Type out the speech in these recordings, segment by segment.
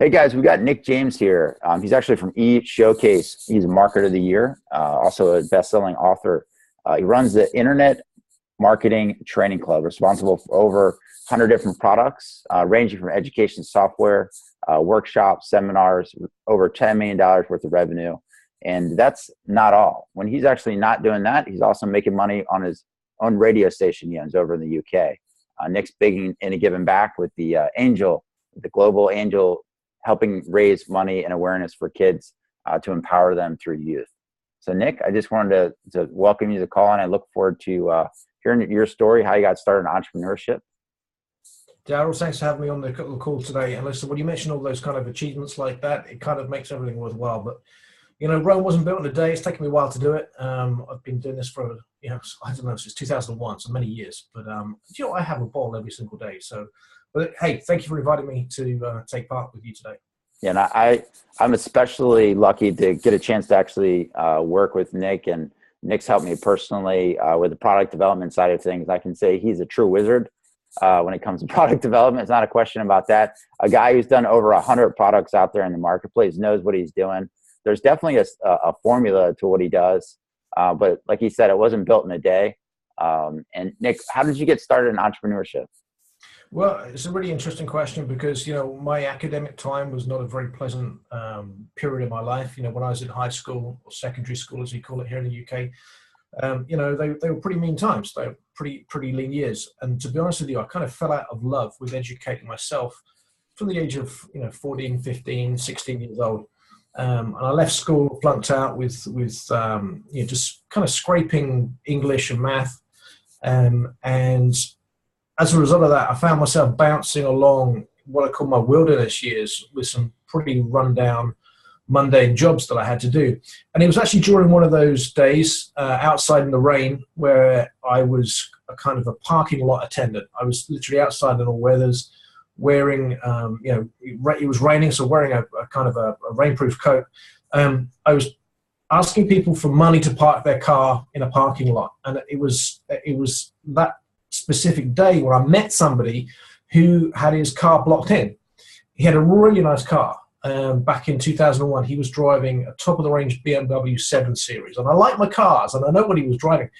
Hey guys, we got Nick James here. He's actually from Showcase. He's a marketer of the year, also a best-selling author. He runs the Internet Marketing Training Club, responsible for over 100 different products, ranging from education software, workshops, seminars, over $10 million worth of revenue. And that's not all. When he's actually not doing that, he's also making money on his own radio station he owns over in the UK. Nick's big into giving back with the Global Angel, helping raise money and awareness for kids to empower them through youth. So Nick, I just wanted to welcome you to the call, and I look forward to hearing your story, how you got started in entrepreneurship. Daryl, thanks for having me on the call today. And listen, when you mention all those kind of achievements like that, it kind of makes everything worthwhile. But, you know, Rome wasn't built in a day. It's taken me a while to do it. I've been doing this for, I don't know, since 2001, so many years. But, I have a ball every single day. So, but hey, thank you for inviting me to take part with you today. Yeah, and I'm especially lucky to get a chance to actually work with Nick, and Nick's helped me personally with the product development side of things. I can say he's a true wizard when it comes to product development. It's not a question about that. A guy who's done over 100 products out there in the marketplace knows what he's doing. There's definitely a formula to what he does, but like he said, it wasn't built in a day. And Nick, how did you get started in entrepreneurship? Well, it's a really interesting question because, my academic time was not a very pleasant period in my life. When I was in high school or secondary school, as we call it here in the UK, they were pretty mean times. They were pretty lean years. And to be honest with you, I kind of fell out of love with educating myself from the age of, 14, 15, 16 years old. And I left school, flunked out with just kind of scraping English and math. And as a result of that, I found myself bouncing along what I call my wilderness years with some pretty rundown, mundane jobs that I had to do. And it was actually during one of those days outside in the rain where I was a kind of a parking lot attendant. I was literally outside in all weathers wearing, it was raining, so wearing a kind of a rainproof coat. I was asking people for money to park their car in a parking lot. And it was that specific day where I met somebody who had his car blocked in. He had a really nice car. Back in 2001, he was driving a top-of-the-range BMW 7 Series. And I like my cars, and I know what he was driving.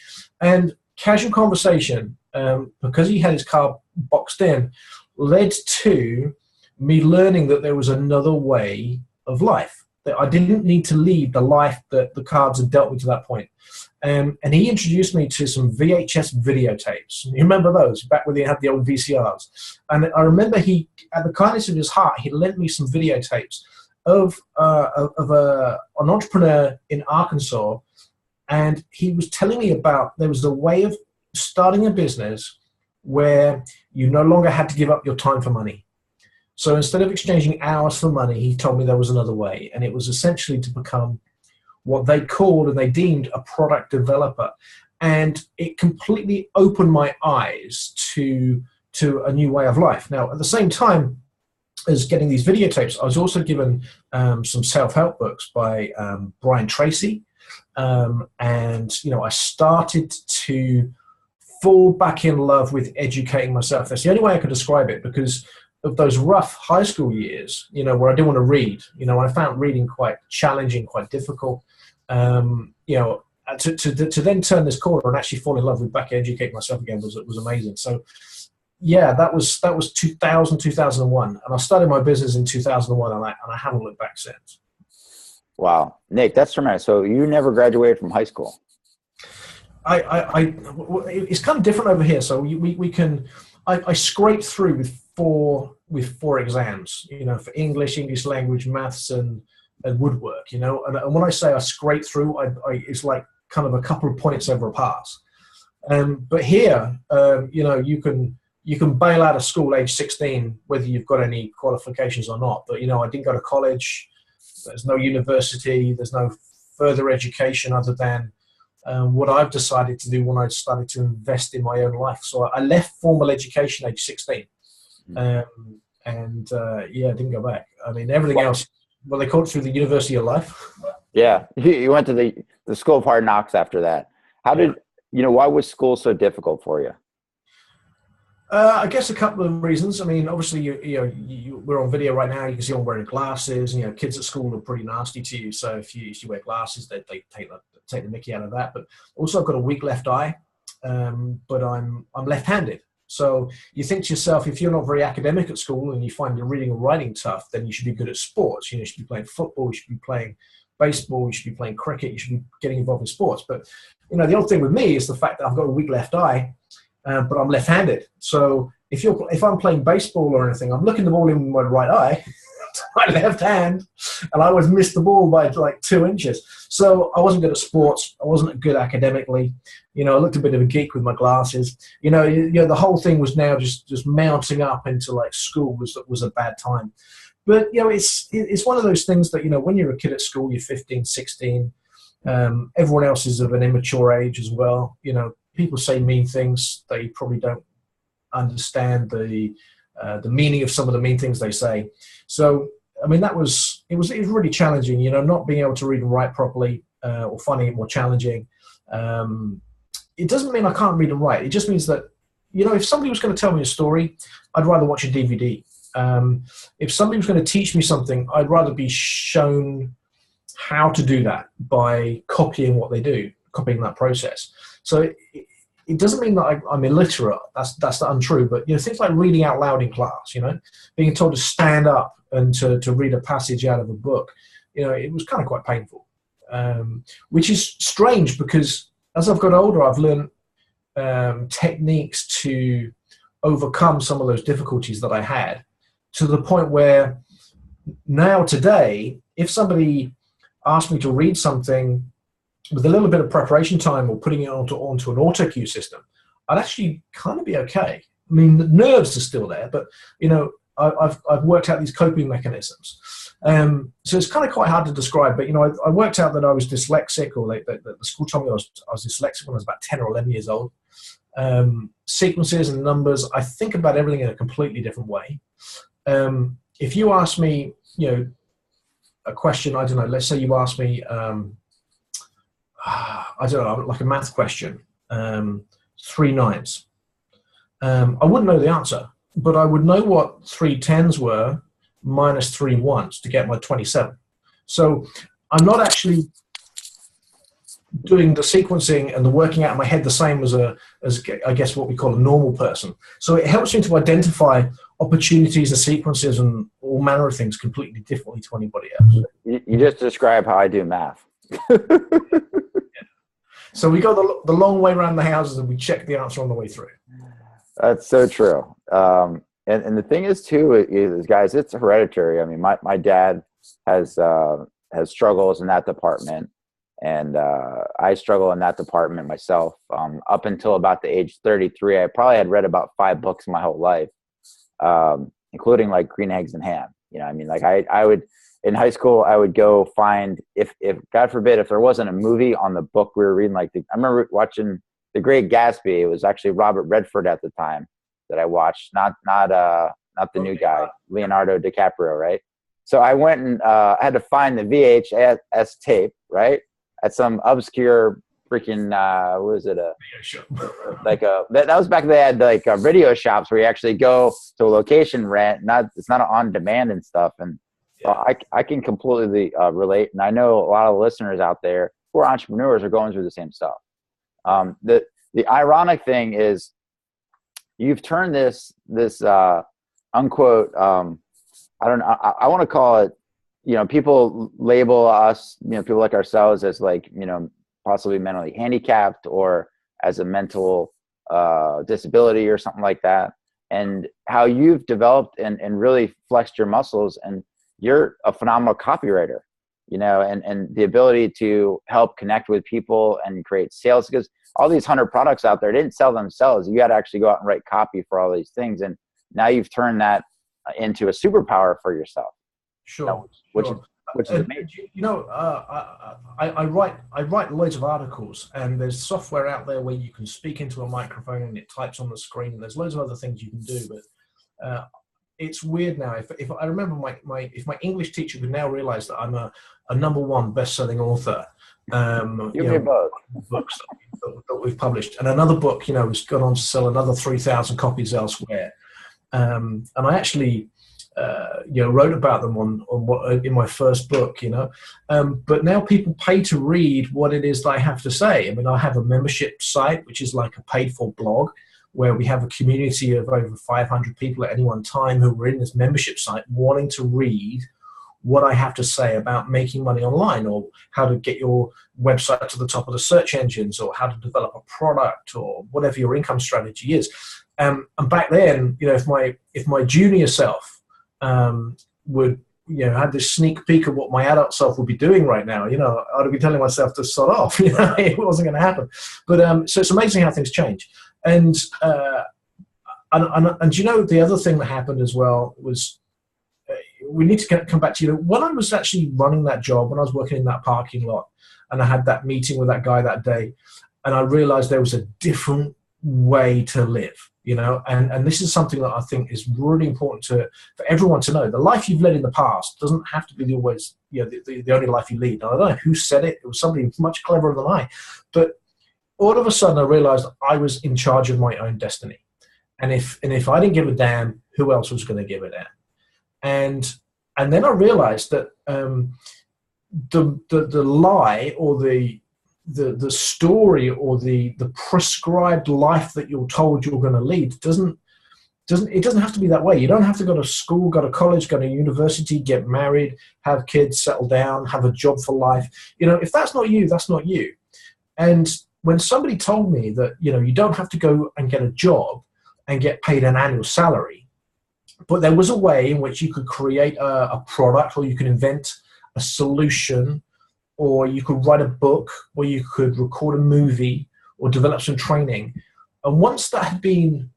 And casual conversation, because he had his car boxed in, led to me learning that there was another way of life, that I didn't need to lead the life that the cards had dealt me to that point. And he introduced me to some VHS videotapes. You remember those, back when they had the old VCRs? And I remember he, at the kindness of his heart, he lent me some videotapes of an entrepreneur in Arkansas. And he was telling me about there was a way of starting a business where you no longer had to give up your time for money. So instead of exchanging hours for money, he told me there was another way. And it was essentially to become what they called and they deemed a product developer. And it completely opened my eyes to a new way of life. Now, at the same time as getting these videotapes, I was also given some self-help books by Brian Tracy. And, I started to fall back in love with educating myself. That's the only way I could describe it, because of those rough high school years, where I didn't want to read, I found reading quite challenging, quite difficult. To then turn this corner and actually fall in love with back educating myself again was amazing. So, yeah, that was 2001, and I started my business in 2001, and I haven't looked back since. Wow, Nick, that's tremendous. So you never graduated from high school? It's kind of different over here. So I scraped through with four exams, for English language, maths, and woodwork, and when I say I scraped through, it's like kind of a couple of points over a pass. But here, you can bail out of school age 16, whether you've got any qualifications or not. But, I didn't go to college. There's no university. There's no further education other than what I've decided to do when I started to invest in my own life. So I left formal education age 16. I didn't go back. I mean, everything else, well, they call it through the University of Life. Yeah. You went to the School of Hard Knocks after that. Why was school so difficult for you? I guess a couple of reasons. I mean, obviously, we're on video right now. You can see I'm wearing glasses. Kids at school are pretty nasty to you. So if you wear glasses, they take the mickey out of that. But also, I've got a weak left eye, but I'm left-handed. So you think to yourself, if you're not very academic at school and you find your reading or writing tough, then you should be good at sports. You should be playing football. You should be playing baseball. You should be playing cricket. You should be getting involved in sports. But the old thing with me is the fact that I've got a weak left eye. But I'm left-handed, so if I'm playing baseball or anything, I'm looking the ball in with my right eye, my left hand, and I always miss the ball by like 2 inches. So I wasn't good at sports. I wasn't good academically. I looked a bit of a geek with my glasses. The whole thing was now just mounting up into like school was a bad time. But it's one of those things that when you're a kid at school, you're 15, 16. Everyone else is of an immature age as well. People say mean things. They probably don't understand the meaning of some of the mean things they say. So, I mean, it was really challenging, not being able to read and write properly or finding it more challenging. It doesn't mean I can't read and write. It just means that, if somebody was going to tell me a story, I'd rather watch a DVD. If somebody was going to teach me something, I'd rather be shown how to do that by copying what they do, copying that process. So it doesn't mean that I'm illiterate. That's untrue. But things like reading out loud in class, being told to stand up and to read a passage out of a book, it was kind of quite painful. Which is strange because as I've got older, I've learned techniques to overcome some of those difficulties that I had, to the point where now today, if somebody asked me to read something with a little bit of preparation time or putting it onto an auto cue system, I'd actually kind of be okay. I mean, the nerves are still there, but I've worked out these coping mechanisms. So it's kind of quite hard to describe. But I worked out that I was dyslexic, or the school told me I was dyslexic when I was about 10 or 11 years old. Sequences and numbers, I think about everything in a completely different way. If you ask me, a question, I don't know. Let's say you ask me. I don't know, like a math question, 3 9s. I wouldn't know the answer, but I would know what 3 10s were minus 3 1s to get my 27. So I'm not actually doing the sequencing and the working out in my head the same as I guess what we call a normal person. So it helps me to identify opportunities and sequences and all manner of things completely differently to anybody else. You just described how I do math. So we go the long way around the houses and we check the answer on the way through. That's so true. And the thing is too, is guys, it's hereditary. I mean, my dad has struggles in that department, and I struggle in that department myself. Up until about the age 33, I probably had read about 5 books my whole life, including like Green Eggs and Ham. I mean, like I would, in high school, I would go find, if God forbid, if there wasn't a movie on the book we were reading, I remember watching The Great Gatsby. It was actually Robert Redford at the time that I watched, not the new guy, Leonardo DiCaprio, right? So I went and I had to find the VHS tape, right, at some obscure freaking what was it, that was back then. They had like radio shops where you actually go to a location, rent, it's not on demand and stuff. And so I can completely relate, and I know a lot of listeners out there who are entrepreneurs are going through the same stuff. The ironic thing is, you've turned this unquote, I don't know, I want to call it, people label us, people like ourselves as like, possibly mentally handicapped or as a mental disability or something like that. And how you've developed and really flexed your muscles, and you're a phenomenal copywriter, and the ability to help connect with people and create sales, because all these 100 products out there didn't sell themselves. You got to actually go out and write copy for all these things. And now you've turned that into a superpower for yourself. Sure. Which is amazing. I write loads of articles, and there's software out there where you can speak into a microphone and it types on the screen. There's loads of other things you can do, but it's weird now. If I remember if my English teacher could now realize that I'm a #1 best-selling author, Give me both books, that we've published. And another book, has gone on to sell another 3,000 copies elsewhere. And I actually, wrote about them on what in my first book, but now people pay to read what it is that I have to say. I mean, I have a membership site, which is like a paid for blog, where we have a community of over 500 people at any one time who are in this membership site wanting to read what I have to say about making money online, or how to get your website to the top of the search engines, or how to develop a product, or whatever your income strategy is. And back then, if my junior self would had this sneak peek of what my adult self would be doing right now, I'd be telling myself to sod off. It wasn't going to happen. But so it's amazing how things change. And the other thing that happened as well was, we need to come back to, when I was actually running that job, when I was working in that parking lot, and I had that meeting with that guy that day, and I realized there was a different way to live, and this is something that I think is really important for everyone to know. The life you've led in the past doesn't have to be the only life you lead. Now, I don't know who said it. It was somebody much cleverer than I. But all of a sudden, I realized I was in charge of my own destiny. And if I didn't give a damn, who else was going to give a damn? And then I realized that the lie, or the story, or the prescribed life that you're told you're going to lead doesn't have to be that way. You don't have to go to school, go to college, go to university, get married, have kids, settle down, have a job for life. If that's not you, that's not you. And when somebody told me that, you don't have to go and get a job and get paid an annual salary, but there was a way in which you could create a product, or you could invent a solution, or you could write a book, or you could record a movie, or develop some training. And once that had been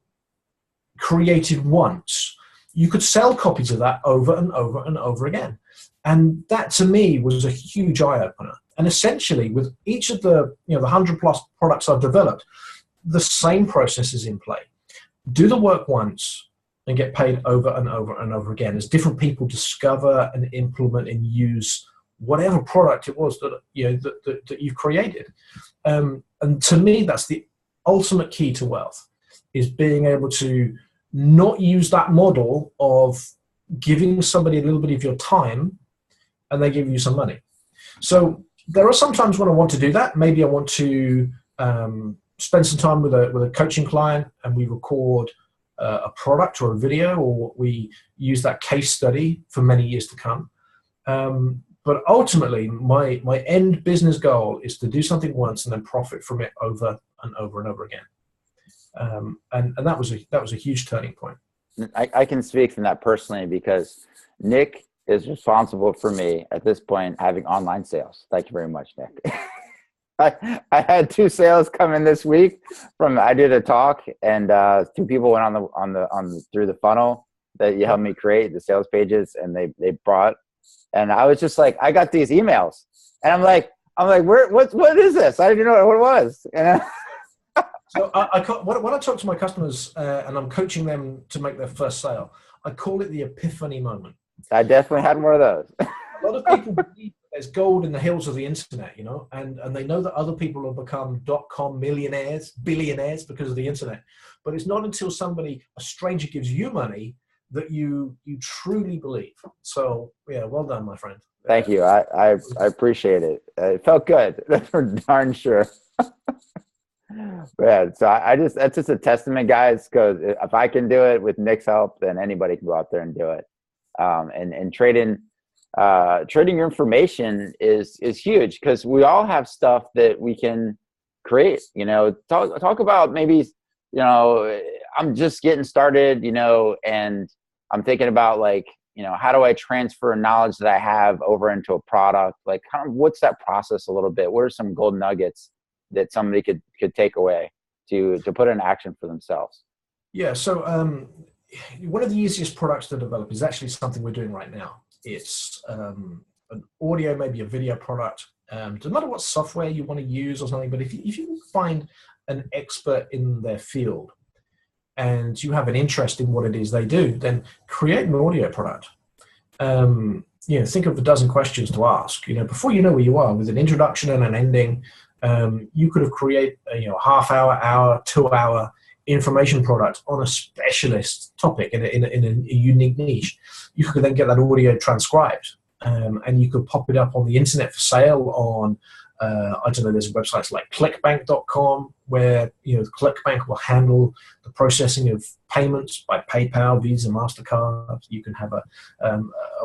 created once, you could sell copies of that over and over and over again. And that, to me, was a huge eye-opener. And essentially, with each of the 100+ products I've developed, the same process is in play. Do the work once and get paid over and over and over again, as different people discover and implement and use whatever product it was that you've created. And to me, that's the ultimate key to wealth, is being able to not use that model of giving somebody a little bit of your time and they give you some money. So there are some times when I want to do that. Maybe I want to spend some time with a coaching client, and we record a product or a video, or we use that case study for many years to come. But ultimately, my end business goal is to do something once and then profit from it over and over and over again. And that was a huge turning point. I can speak from that personally, because Nick is responsible for me at this point having online sales. Thank you very much, Nick. I had 2 sales come in this week I did a talk, and 2 people went through the funnel that you helped me create, the sales pages, and they brought. And I was just like, I got these emails, and I'm like, what is this? I didn't know what it was. And so when I talk to my customers and I'm coaching them to make their first sale, I call it the epiphany moment. I definitely had one of those. A lot of people believe there's gold in the hills of the internet, and they know that other people have become .com millionaires, billionaires because of the internet. But it's not until a stranger gives you money that you truly believe. So yeah, well done, my friend. Thank you. I appreciate it. It felt good. That's for darn sure. Yeah, so that's just a testament, guys, because if I can do it with Nick's help, then anybody can go out there and do it. And trading your information is huge, because we all have stuff that we can create. Talk about maybe, I'm just getting started, and I'm thinking about how do I transfer knowledge that I have over into a product? Like, kind of what's that process a little bit? What are some gold nuggets that somebody could take away to put in action for themselves? Yeah. So one of the easiest products to develop is actually something we're doing right now. It's an audio, maybe a video product. Doesn't matter what software you want to use or something, but if you can find an expert in their field and you have an interest in what it is they do, then create an audio product. Think of a dozen questions to ask, before you know where you are, with an introduction and an ending. you could have created a half-hour, 2-hour information product on a specialist topic in a unique niche. You could then get that audio transcribed, and you could pop it up on the internet for sale on, I don't know, there's websites like clickbank.com where, Clickbank will handle the processing of payments by PayPal, Visa, MasterCard. You can have a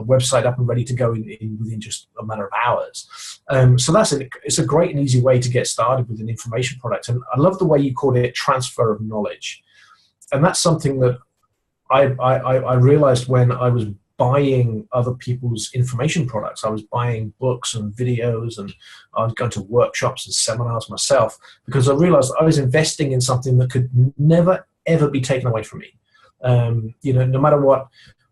website up and ready to go within just a matter of hours. So it's a great and easy way to get started with an information product. And I love the way you called it transfer of knowledge. And that's something that I realized when I was buying other people's information products. I was buying books and videos, and I was going to workshops and seminars myself, because I realized I was investing in something that could never, ever be taken away from me. No matter what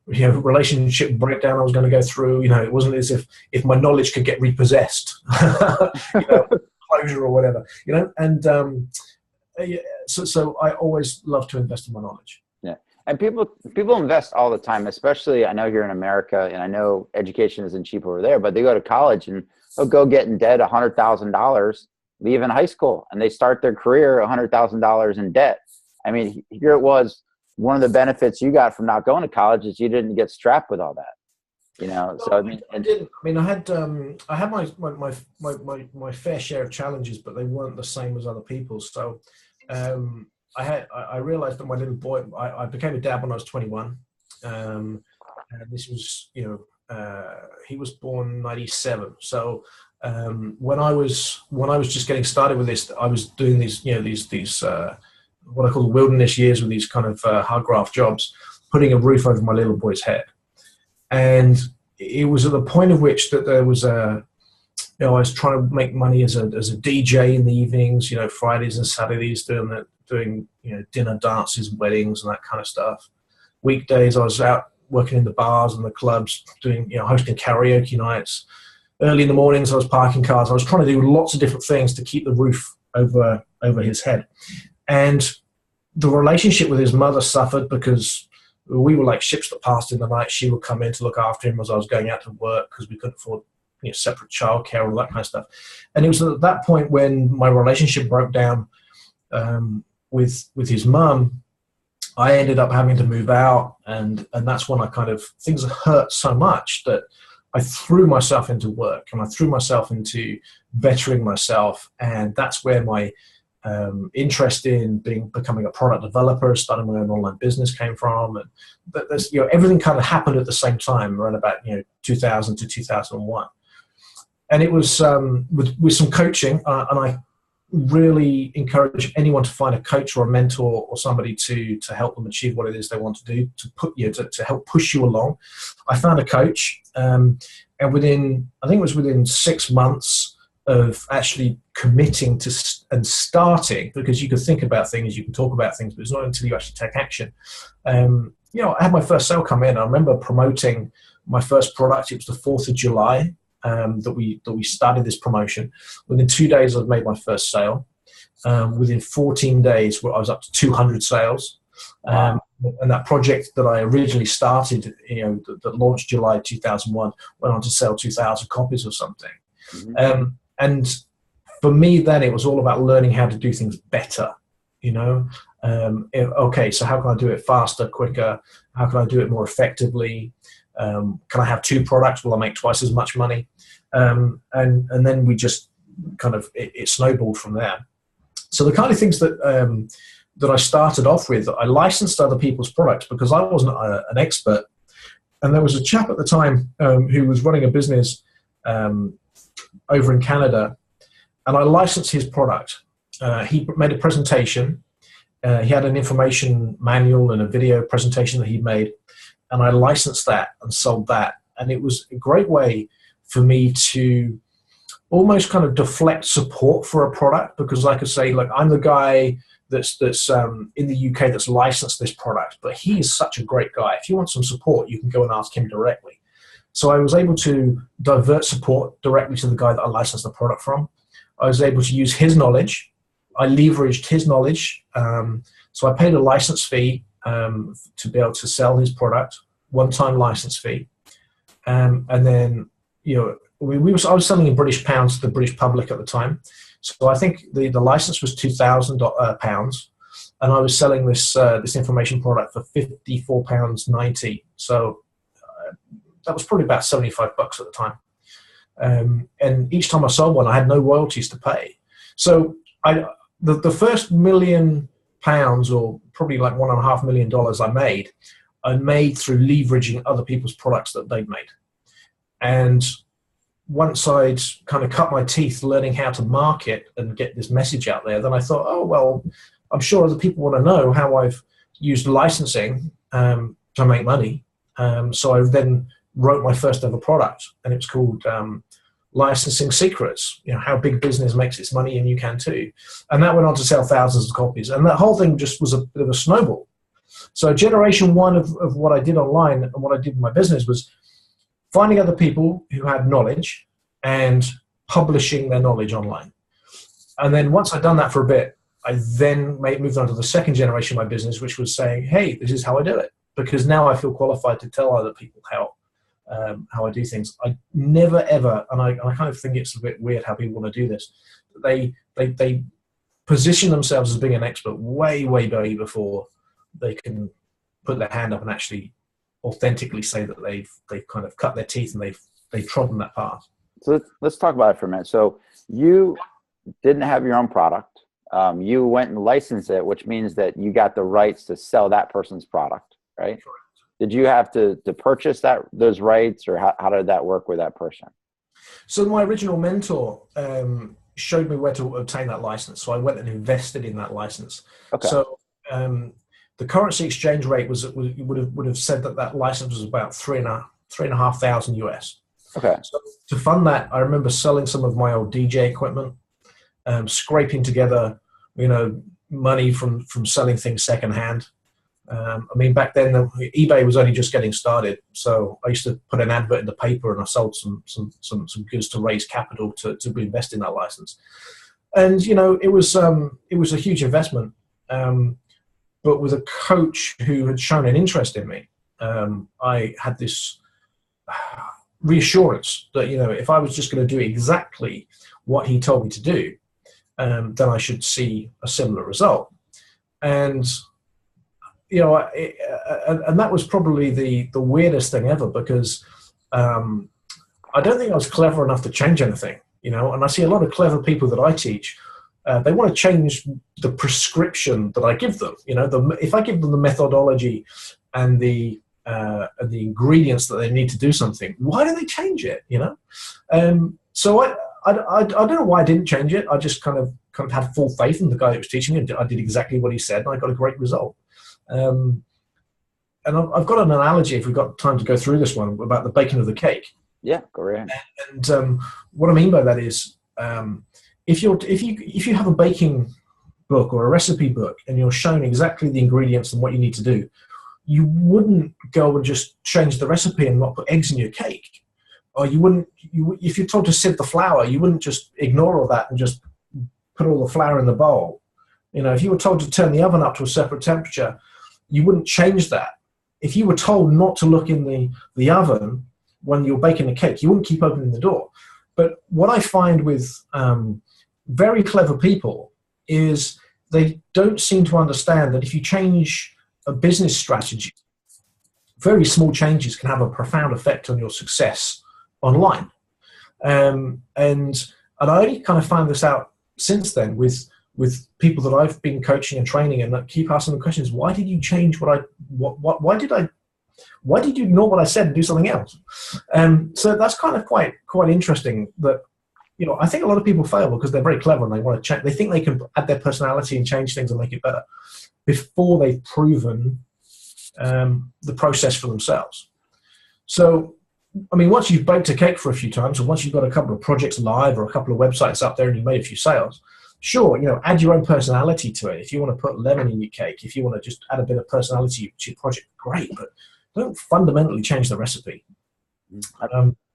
relationship breakdown I was going to go through, it wasn't as if my knowledge could get repossessed, closure or whatever, and so I always love to invest in my knowledge. Yeah. And people invest all the time, especially I know here in America, and I know education isn't cheap over there, but they go to college and they'll go get in debt $100,000, leaving high school, and they start their career $100,000 in debt. I mean, here it was, one of the benefits you got from not going to college is you didn't get strapped with all that. So I mean, I didn't. I mean, I had my fair share of challenges, but they weren't the same as other people's. So I realized that my little boy, I became a dad when I was 21. And this was, he was born 97. So when I was just getting started with this, I was doing these, these what I call the wilderness years, with these kind of hard graft jobs, putting a roof over my little boy's head. And it was at the point of which that there was I was trying to make money as a DJ in the evenings, Fridays and Saturdays, doing dinner dances, weddings, and that kind of stuff. Weekdays I was out working in the bars and the clubs, doing hosting karaoke nights. Early in the mornings I was parking cars. I was trying to do lots of different things to keep the roof over his head. And the relationship with his mother suffered because we were like ships that passed in the night. She would come in to look after him as I was going out to work, because we couldn't afford separate childcare and all that kind of stuff. And it was at that point when my relationship broke down with his mum. I ended up having to move out, and that's when things hurt so much that I threw myself into work, and I threw myself into bettering myself. And that's where my interest in becoming a product developer, starting my own online business came from. And there's, everything kind of happened at the same time, around about 2000 to 2001. And it was with some coaching, and I really encourage anyone to find a coach or a mentor or somebody to help them achieve what it is they want to do, to help push you along. I found a coach, and within 6 months of actually committing to and starting, because you can think about things, you can talk about things, but it's not until you actually take action. I had my first sale come in. I remember promoting my first product. It was the 4th of July that we started this promotion. Within 2 days, I'd made my first sale. Within 14 days, I was up to 200 sales. And that project that I originally started, that launched July 2001, went on to sell 2,000 copies or something. Mm-hmm. And for me, then it was all about learning how to do things better. Okay, so how can I do it faster, quicker? How can I do it more effectively? Can I have 2 products? Will I make twice as much money? And then we just kind of it snowballed from there. So the kind of things that I started off with, I licensed other people's products because I wasn't an expert. And there was a chap at the time who was running a business over in Canada, and I licensed his product. He made a presentation. He had an information manual and a video presentation that he made, and I licensed that and sold that. And it was a great way for me to almost kind of deflect support for a product, because I could say, look, I'm the guy that's in the UK that's licensed this product, but he is such a great guy. If you want some support, you can go and ask him directly. So I was able to divert support directly to the guy that I licensed the product from. I was able to use his knowledge. I leveraged his knowledge. So I paid a license fee to be able to sell his product, one-time license fee. And then, I was selling in British pounds to the British public at the time. So I think the license was £2,000, and I was selling this information product for £54.90. So that was probably about $75 at the time. And each time I sold one, I had no royalties to pay. So the first £1,000,000, or probably like $1.5 million I made through leveraging other people's products that they'd made. And once I'd kind of cut my teeth learning how to market and get this message out there, then I thought, oh, well, I'm sure other people want to know how I've used licensing to make money. So I then wrote my first ever product, and it's called Licensing Secrets, how big business makes its money, and you can too. And that went on to sell thousands of copies. And that whole thing just was a bit of a snowball. So generation one of what I did online and what I did in my business was finding other people who had knowledge and publishing their knowledge online. And then once I'd done that for a bit, I then moved on to the second generation of my business, which was saying, hey, this is how I do it. Because now I feel qualified to tell other people how I do things. I never ever, and I kind of think it's a bit weird how people want to do this. They position themselves as being an expert way before they can put their hand up and actually authentically say that they've kind of cut their teeth and they've trodden that path. So let's talk about it for a minute. So you didn't have your own product. You went and licensed it, which means that you got the rights to sell that person's product, right? Sure. Did you have to purchase those rights, or how did that work with that person? So my original mentor showed me where to obtain that license. So I went and invested in that license. Okay. So the currency exchange rate would have said that license was about $3,500 US. Okay. So to fund that, I remember selling some of my old DJ equipment, scraping together, money from selling things secondhand. I mean, back then eBay was only just getting started, so I used to put an advert in the paper, and I sold some goods to raise capital to invest in that license. And it was a huge investment, but with a coach who had shown an interest in me, I had this reassurance that if I was just going to do exactly what he told me to do, then I should see a similar result. And and that was probably the weirdest thing ever, because I don't think I was clever enough to change anything, and I see a lot of clever people that I teach, they want to change the prescription that I give them. If I give them the methodology and the ingredients that they need to do something, why do they change it? So I don't know why I didn't change it. I just kind of had full faith in the guy that was teaching me. I did exactly what he said, and I got a great result. And I've got an analogy, if we've got time to go through this one, about the baking of the cake. Yeah, go ahead. And what I mean by that is, if you have a baking book or a recipe book, and you're shown exactly the ingredients and what you need to do, you wouldn't go and just change the recipe and not put eggs in your cake. Or if you're told to sieve the flour, you wouldn't just ignore all that and just put all the flour in the bowl. If you were told to turn the oven up to a separate temperature, you wouldn't change that. If you were told not to look in the oven when you're baking a cake, you wouldn't keep opening the door. But what I find with very clever people is they don't seem to understand that if you change a business strategy, very small changes can have a profound effect on your success online. And I only kind of found this out since then with people that I've been coaching and training, and that keep asking the questions: why did you change why did you ignore what I said and do something else? So that's kind of quite interesting. That I think a lot of people fail because they're very clever and they want to change. They think they can add their personality and change things and make it better before they've proven the process for themselves. So, I mean, once you've baked a cake for a few times, and once you've got a couple of projects live or a couple of websites up there and you've made a few sales, sure, add your own personality to it. If you want to put lemon in your cake, if you want to just add a bit of personality to your project, great, but don't fundamentally change the recipe.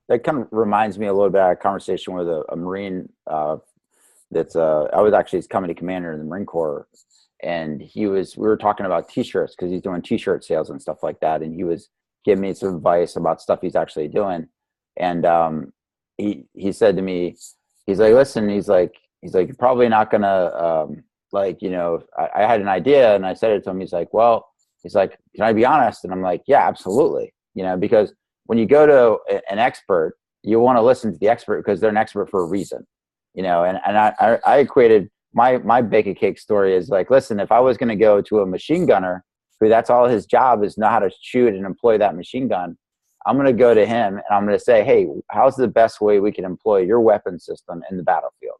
That kind of reminds me a little bit of a conversation with a Marine I was actually his company commander in the Marine Corps, and we were talking about t-shirts because he's doing t-shirt sales and stuff like that, and he was giving me some advice about stuff he's actually doing. And he said to me, he's like, listen, he's like, he's like, you're probably not gonna like, you know, I had an idea and I said it to him. He's like, well, he's like, can I be honest? And I'm like, yeah, absolutely. You know, because when you go to an expert, you want to listen to the expert because they're an expert for a reason. You know, and I equated my bake a cake story is like, listen, if I was going to go to a machine gunner who that's all his job is know how to shoot and employ that machine gun, I'm going to go to him and I'm going to say, hey, how's the best way we can employ your weapon system in the battlefield?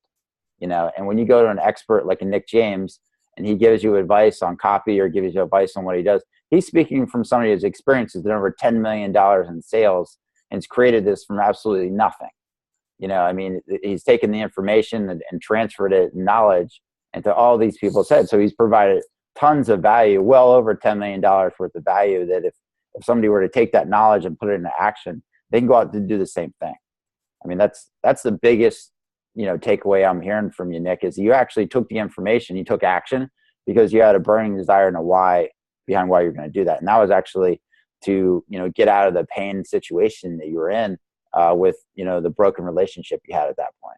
You know, and when you go to an expert like a Nick James and he gives you advice on copy or gives you advice on what he does, he's speaking from somebody whose experience has done over $10 million in sales and has created this from absolutely nothing. You know, I mean, he's taken the information and transferred it, knowledge, into all these people's heads. So he's provided tons of value, well over $10 million worth of value, that if somebody were to take that knowledge and put it into action, they can go out to do the same thing. I mean, that's the biggest, you know, takeaway I'm hearing from you, Nick, is you actually took the information, you took action because you had a burning desire and a why behind why you're going to do that. And that was actually to, you know, get out of the pain situation that you were in with, you know, the broken relationship you had at that point.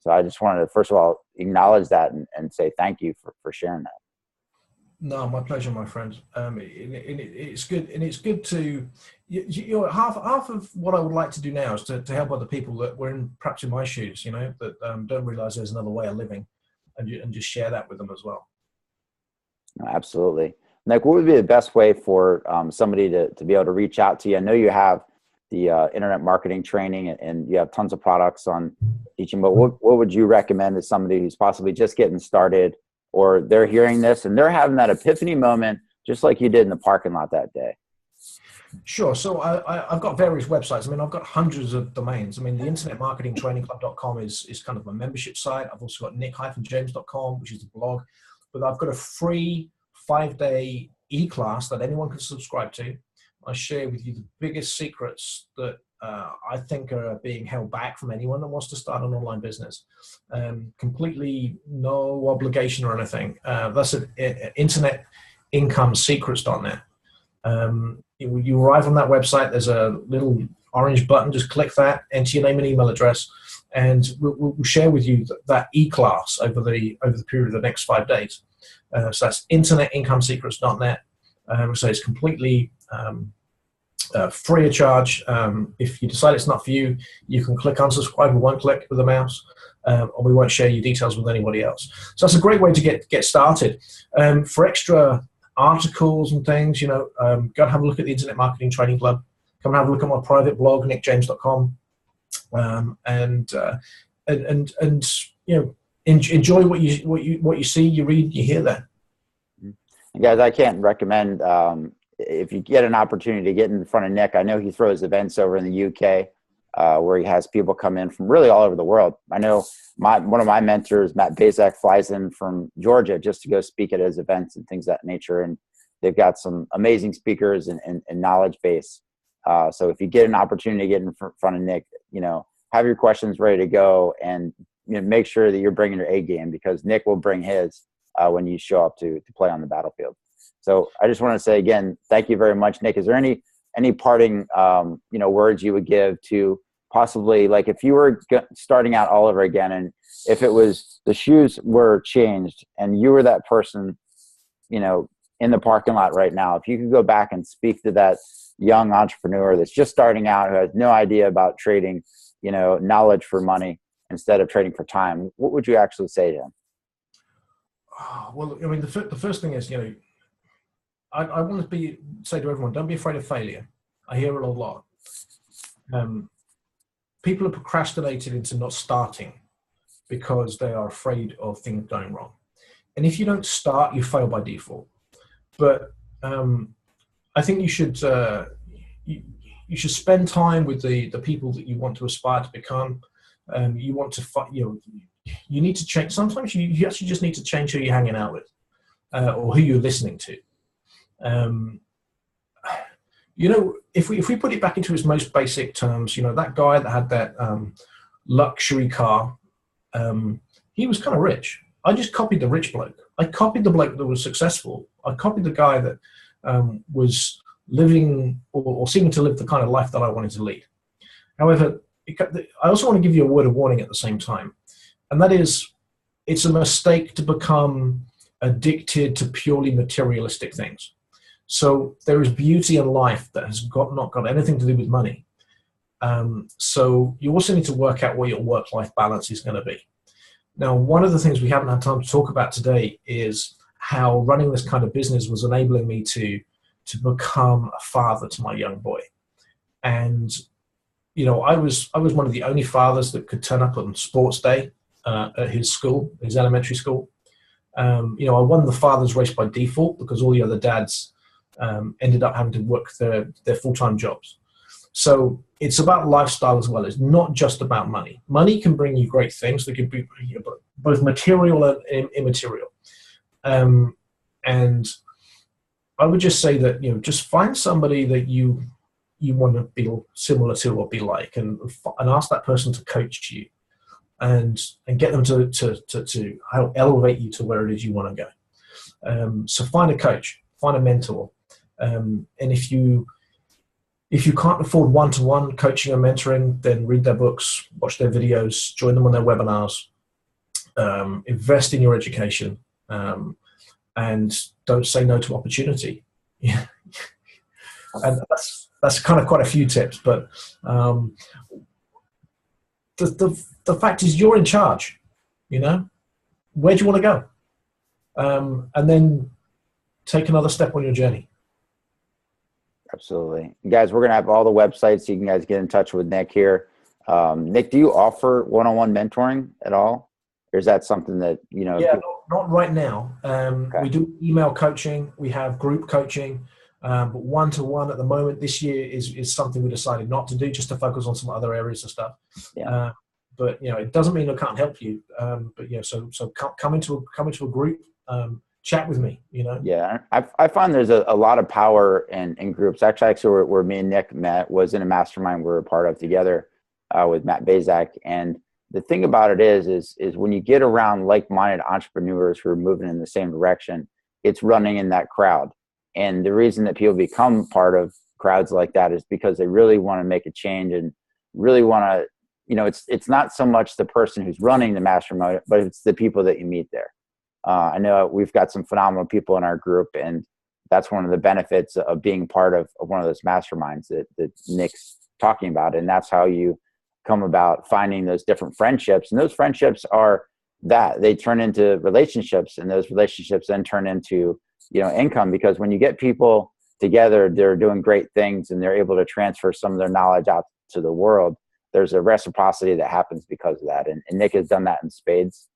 So I just wanted to, first of all, acknowledge that and say thank you for sharing that. No, my pleasure, my friend. It's good, and it's good to, you know, half of what I would like to do now is to help other people that were perhaps in my shoes, you know, that don't realize there's another way of living, and just share that with them as well. Absolutely. Nick, what would be the best way for somebody to be able to reach out to you? I know you have the internet marketing training and you have tons of products on teaching, but what would you recommend to somebody who's possibly just getting started, or they're hearing this and they're having that epiphany moment, just like you did in the parking lot that day? Sure. So I've got various websites. I mean, I've got hundreds of domains. I mean, the internetmarketingtrainingclub.com is kind of a membership site. I've also got nick-james.com, which is the blog. But I've got a free 5-day e-class that anyone can subscribe to. I share with you the biggest secrets that I think are being held back from anyone that wants to start an online business. Completely no obligation or anything. That's at internetincomesecrets.net. You arrive on that website, there's a little orange button, just click that, enter your name and email address, and we'll share with you that e-class over the period of the next 5 days. So that's internetincomesecrets.net. So it's completely free of charge. If you decide it's not for you, you can click unsubscribe with one click with the mouse, and we won't share your details with anybody else. So that's a great way to get started. For extra articles and things, you know, go and have a look at the Internet Marketing Training Club. Come and have a look at my private blog, nickjames.com, and you know, enjoy what you see, you read, you hear there. And guys, I can't recommend if you get an opportunity to get in front of Nick. I know he throws events over in the UK where he has people come in from really all over the world. I know one of my mentors, Matt Bazak, flies in from Georgia just to go speak at his events and things of that nature. And they've got some amazing speakers and knowledge base. So if you get an opportunity to get in front of Nick, you know, have your questions ready to go, and you know, make sure that you're bringing your A game, because Nick will bring his when you show up to play on the battlefield. So I just want to say again, thank you very much, Nick. Is there any parting you know, words you would give to possibly, like, if you were starting out all over again, and if it was the shoes were changed and you were that person, you know, in the parking lot right now, if you could go back and speak to that young entrepreneur that's just starting out, who has no idea about trading, you know, knowledge for money instead of trading for time, what would you actually say to him? Oh, well, I mean, the first thing is, you know, I want to say to everyone, don't be afraid of failure. I hear it a lot. People are procrastinated into not starting because they are afraid of things going wrong. And if you don't start, you fail by default. But I think you should spend time with the people that you want to aspire to become. You want to, you know, you need to change. Sometimes you actually just need to change who you're hanging out with, or who you're listening to. You know, if we put it back into its most basic terms, you know, that guy that had that luxury car, he was kind of rich. I just copied the rich bloke. I copied the bloke that was successful. I copied the guy that was living or seeming to live the kind of life that I wanted to lead. However, I also want to give you a word of warning at the same time. And that is, it's a mistake to become addicted to purely materialistic things. So there is beauty in life that has not got anything to do with money. So you also need to work out what your work-life balance is going to be. Now, one of the things we haven't had time to talk about today is how running this kind of business was enabling me to become a father to my young boy. And, you know, I was one of the only fathers that could turn up on sports day at his school, his elementary school. You know, I won the father's race by default because all the other dads ended up having to work their full-time jobs. So it's about lifestyle as well. It's not just about money. Money can bring you great things. They can be both material and immaterial. And I would just say that, you know, just find somebody that you want to be similar to or be like, and ask that person to coach you and get them to help elevate you to where it is you want to go. So find a coach, find a mentor. And if you can't afford one-to-one coaching or mentoring, then read their books, watch their videos, join them on their webinars, invest in your education, and don't say no to opportunity. Yeah. And that's kind of quite a few tips, but the fact is you're in charge. You know, where do you want to go? And then take another step on your journey. Absolutely. Guys, we're going to have all the websites so you can guys get in touch with Nick here. Nick, do you offer one-on-one mentoring at all? Or is that something that, you know? Yeah, not right now. Okay. We do email coaching. We have group coaching. But one-to-one at the moment this year is something we decided not to do, just to focus on some other areas of stuff. Yeah. But, you know, it doesn't mean I can't help you. But, yeah, so come into a group. Chat with me, you know? Yeah, I find there's a lot of power in groups. Actually, where me and Nick met was in a mastermind we were a part of together with Matt Bazak. And the thing about it is when you get around like-minded entrepreneurs who are moving in the same direction, it's running in that crowd. And the reason that people become part of crowds like that is because they really want to make a change and really want to, you know, it's not so much the person who's running the mastermind, but it's the people that you meet there. I know we've got some phenomenal people in our group, and that's one of the benefits of being part of one of those masterminds that Nick's talking about. And that's how you come about finding those different friendships. And those friendships are that they turn into relationships, and those relationships then turn into, you know, income, because when you get people together, they're doing great things and they're able to transfer some of their knowledge out to the world. There's a reciprocity that happens because of that. And Nick has done that in spades.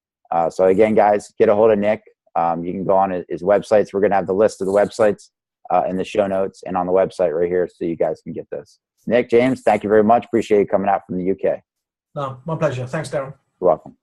So again, guys, get a hold of Nick. You can go on his websites. We're going to have the list of the websites in the show notes and on the website right here, so you guys can get this. Nick, James, thank you very much. Appreciate you coming out from the UK. No, my pleasure. Thanks, Daryl. You're welcome.